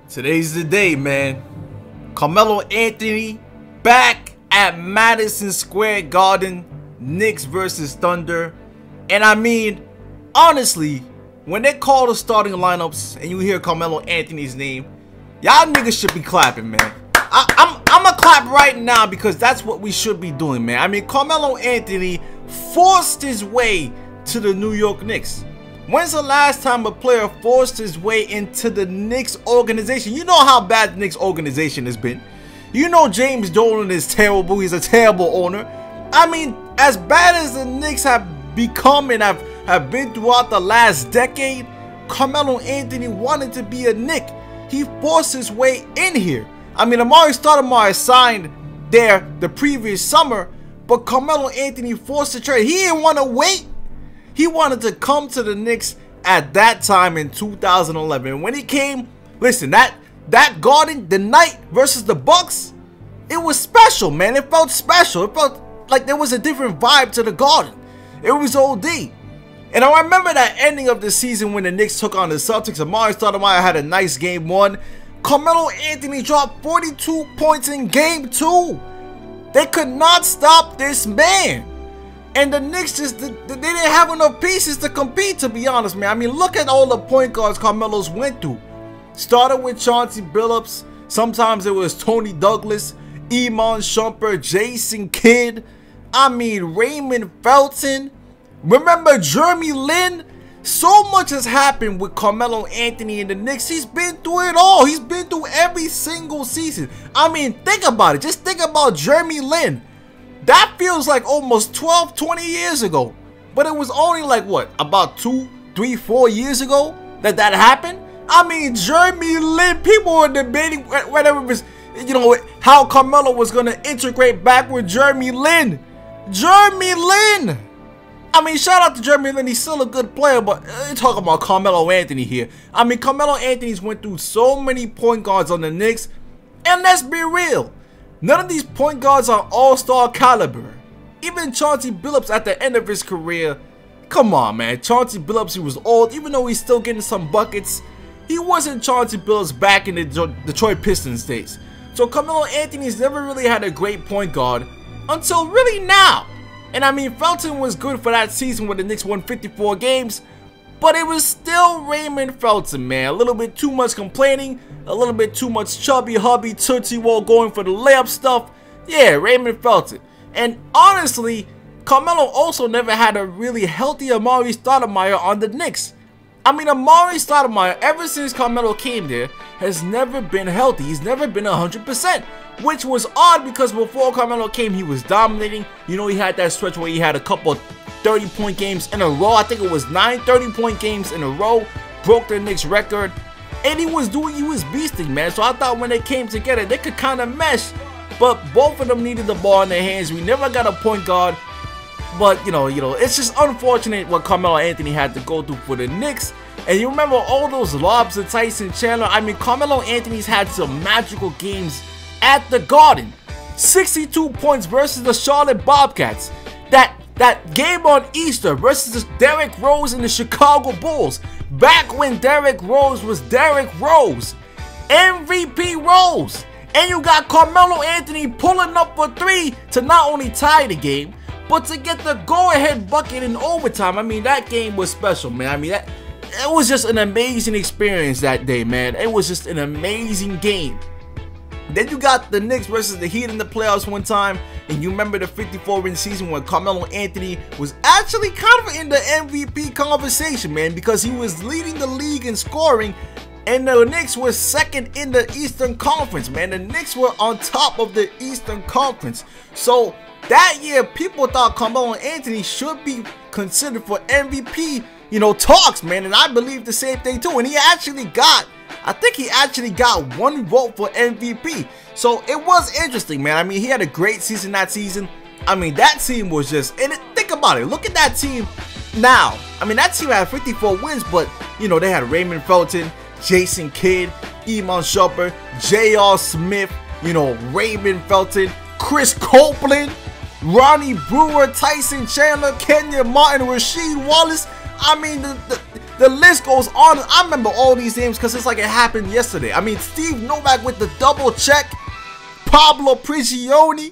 Today's the day, man. Carmelo Anthony back at Madison Square Garden. Knicks versus Thunder. And I mean, honestly, when they call the starting lineups and you hear Carmelo Anthony's name, y'all niggas should be clapping, man. I'm gonna clap right now because that's what we should be doing, man. I mean, Carmelo Anthony forced his way to the New York Knicks. When's the last time a player forced his way into the Knicks organization? You know how bad the Knicks organization has been. You know James Dolan is terrible. He's a terrible owner. I mean, as bad as the Knicks have become and have been throughout the last decade, Carmelo Anthony wanted to be a Knick. He forced his way in here. I mean, Amar'e Stoudemire signed there the previous summer, but Carmelo Anthony forced the trade. He didn't want to wait. He wanted to come to the Knicks at that time in 2011. When he came, listen, that Garden, the night versus the Bucks, it was special, man. It felt special. It felt like there was a different vibe to the Garden. It was OD. And I remember that ending of the season when the Knicks took on the Celtics. Amar'e Stoudemire had a nice game one. Carmelo Anthony dropped 42 points in game two. They could not stop this man. And the Knicks just, they didn't have enough pieces to compete, to be honest, man. I mean, look at all the point guards Carmelo's went through. Started with Chauncey Billups. Sometimes it was Tony Douglas, Iman Shumpert, Jason Kidd. I mean, Raymond Felton. Remember Jeremy Lin? So much has happened with Carmelo Anthony and the Knicks. He's been through it all. He's been through every single season. I mean, think about it. Just think about Jeremy Lin. That feels like almost 12, 20 years ago. But it was only like, what, about 2, 3, 4 years ago that happened? I mean, Jeremy Lin, people were debating whatever it was, you know, how Carmelo was going to integrate back with Jeremy Lin. Jeremy Lin! I mean, shout out to Jeremy Lin. He's still a good player, but we're talking about Carmelo Anthony here. I mean, Carmelo Anthony's went through so many point guards on the Knicks. And let's be real. None of these point guards are all-star caliber. Even Chauncey Billups at the end of his career, come on, man. Chauncey Billups, he was old. Even though he's still getting some buckets, he wasn't Chauncey Billups back in the Detroit Pistons days. So Carmelo Anthony's never really had a great point guard until really now. And I mean, Felton was good for that season where the Knicks won 54 games. But it was still Raymond Felton, man. A little bit too much complaining. A little bit too much chubby hubby Tootsie Roll going for the layup stuff. Yeah, Raymond Felton. And honestly, Carmelo also never had a really healthy Amar'e Stoudemire on the Knicks. I mean, Amar'e Stoudemire, ever since Carmelo came there, has never been healthy. He's never been 100%. Which was odd because before Carmelo came, he was dominating. You know, he had that stretch where he had a couple of 30-point games in a row. I think it was 9 30-point games in a row. Broke the Knicks record. And he was beasting, man. So I thought when they came together, they could kind of mesh. But both of them needed the ball in their hands. We never got a point guard. But, you know, it's just unfortunate what Carmelo Anthony had to go through for the Knicks. And you remember all those lobs to Tyson Chandler? I mean, Carmelo Anthony's had some magical games at the Garden. 62 points versus the Charlotte Bobcats. That game on Easter versus Derrick Rose and the Chicago Bulls. Back when Derrick Rose was Derrick Rose. MVP Rose. And you got Carmelo Anthony pulling up for 3 to not only tie the game, but to get the go-ahead bucket in overtime. I mean, that game was special, man. I mean, it was just an amazing experience that day, man. It was just an amazing game. Then you got the Knicks versus the Heat in the playoffs one time. And you remember the 54-win season when Carmelo Anthony was actually kind of in the MVP conversation, man. Because he was leading the league in scoring. And the Knicks were second in the Eastern Conference, man. The Knicks were on top of the Eastern Conference. So that year, people thought Carmelo Anthony should be considered for MVP, you know, talks, man. And I believe the same thing too. And he actually got, I think he actually got 1 vote for MVP. So it was interesting, man. I mean, he had a great season that season. I mean, that team was just, and think about it. Look at that team now. I mean, that team had 54 wins, but, you know, they had Raymond Felton, Jason Kidd, Iman Shumpert, J.R. Smith, you know, Raymond Felton, Chris Copeland, Ronnie Brewer, Tyson Chandler, Kenyon Martin, Rasheed Wallace. I mean, The list goes on. I remember all these names because it's like it happened yesterday. I mean, Steve Novak with the double check. Pablo Prigioni.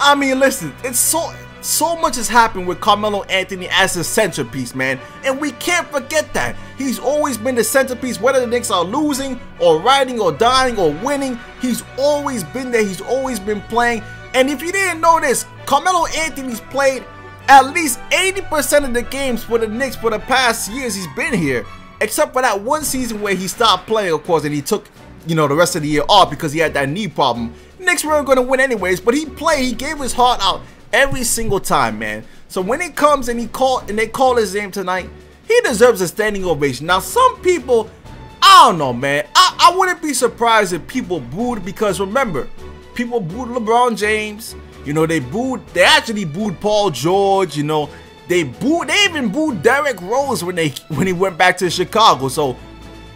I mean, listen, it's so much has happened with Carmelo Anthony as a centerpiece, man. And we can't forget that. He's always been the centerpiece, whether the Knicks are losing or riding or dying or winning. He's always been there. He's always been playing. And if you didn't know this, Carmelo Anthony's played at least 80% of the games for the Knicks for the past years he's been here. Except for that one season where he stopped playing, of course, and he took, you know, the rest of the year off because he had that knee problem. Knicks weren't going to win anyways, but he played. He gave his heart out every single time, man. So when he comes and they call his name tonight, he deserves a standing ovation. Now, some people, I don't know, man. I wouldn't be surprised if people booed because remember, people booed LeBron James. You know, they actually booed Paul George. You know, they even booed Derrick Rose when he went back to Chicago. So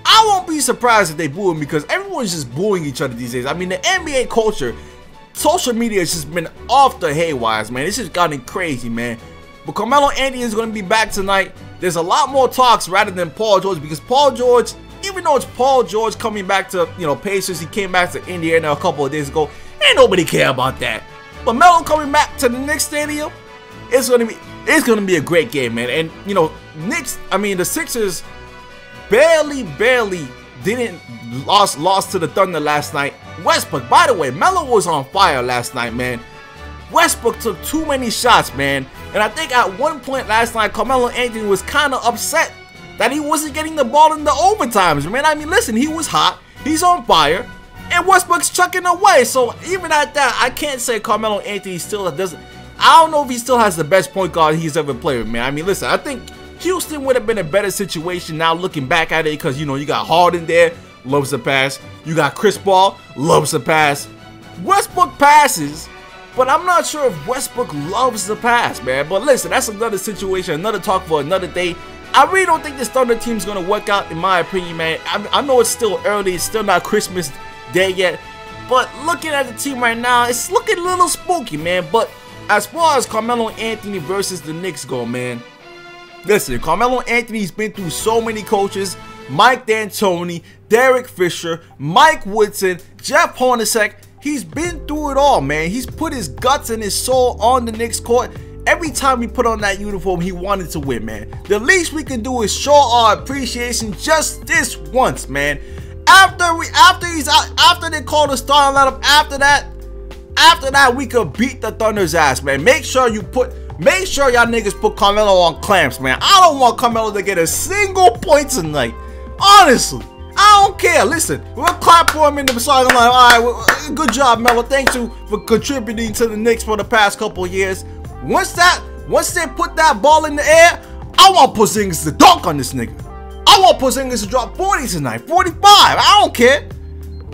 I won't be surprised if they boo him because everyone's just booing each other these days. I mean, the NBA culture, social media has just been off the haywires, man. It's just gotten crazy, man. But Carmelo Anthony is going to be back tonight. There's a lot more talks rather than Paul George because Paul George, even though it's Paul George coming back to, you know, Pacers, he came back to Indiana a couple of days ago. Ain't nobody care about that. But Melo coming back to the Knicks stadium, it's gonna be a great game, man. And you know, the Sixers barely didn't lost to the Thunder last night. Westbrook, by the way, Melo was on fire last night, man. Westbrook took too many shots, man. And I think at one point last night, Carmelo Anthony was kind of upset that he wasn't getting the ball in the overtimes, man. I mean, listen, he was hot, he's on fire, and Westbrook's chucking away. So even at that, I can't say Carmelo Anthony still doesn't. I don't know if he still has the best point guard he's ever played with, man. I mean, listen, I think Houston would have been a better situation now looking back at it because, you know, you got Harden there, loves the pass. You got Chris Paul, loves the pass. Westbrook passes, but I'm not sure if Westbrook loves the pass, man. But listen, that's another situation, another talk for another day. I really don't think this Thunder team's going to work out, in my opinion, man. I know it's still early. It's still not Christmas Day yet. But looking at the team right now, it's looking a little spooky, man. But as far as Carmelo Anthony versus the Knicks go, man, listen, Carmelo Anthony's been through so many coaches. Mike D'Antoni, Derek Fisher, Mike Woodson, Jeff Hornacek. He's been through it all, man. He's put his guts and his soul on the Knicks court. Every time he put on that uniform, he wanted to win, man. The least we can do is show our appreciation just this once, man. After they call the starting lineup, after that we could beat the Thunder's ass, man. Make sure y'all niggas put Carmelo on clamps, man. I don't want Carmelo to get a single point tonight. Honestly, I don't care. Listen, we'll clap for him in the starting lineup. All right, well, good job, Melo. Thank you for contributing to the Knicks for the past couple of years. Once they put that ball in the air, I want Porzingis to dunk on this nigga. I want Porzingis to drop 40 tonight, 45. I don't care.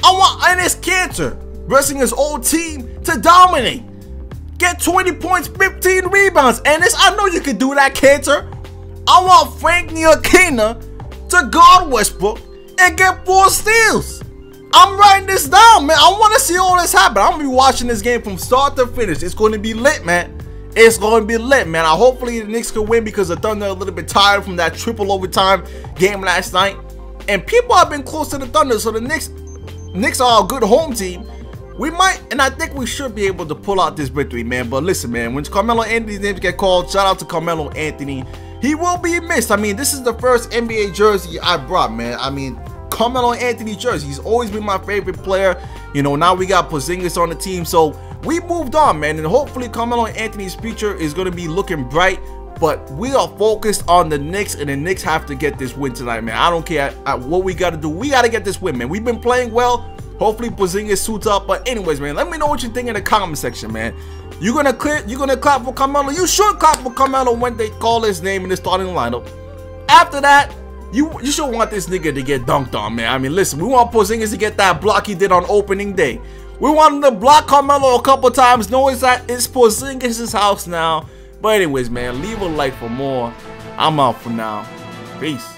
I want Enes Kanter versus his old team to dominate. Get 20 points, 15 rebounds. Enes, I know you can do that, Kanter. I want Frank Ntilikina to guard Westbrook and get 4 steals. I'm writing this down, man. I want to see all this happen. I'm going to be watching this game from start to finish. It's going to be lit, man. It's going to be lit, man. Hopefully the Knicks can win because the Thunder are a little bit tired from that triple overtime game last night. And people have been close to the Thunder, so the Knicks are a good home team. We might, and I think we should be able to pull out this victory, man. But listen, man, when Carmelo Anthony's names get called, shout out to Carmelo Anthony. He will be missed. I mean, this is the first NBA jersey I brought, man. I mean, Carmelo Anthony jersey. He's always been my favorite player. You know, now we got Porzingis on the team, so we moved on, man. And hopefully Carmelo Anthony's future is going to be looking bright. But we are focused on the Knicks, and the Knicks have to get this win tonight, man. I don't care what we got to do. We got to get this win, man. We've been playing well. Hopefully Porzingis suits up. But anyways, man, let me know what you think in the comment section, man. You gonna clap for Carmelo? You should clap for Carmelo when they call his name in the starting lineup. After that, you should want this nigga to get dunked on, man. I mean, listen, we want Porzingis to get that block he did on opening day. We want him to block Carmelo a couple times, knowing that it's Porzingis' house now. But anyways, man, leave a like for more. I'm out for now. Peace.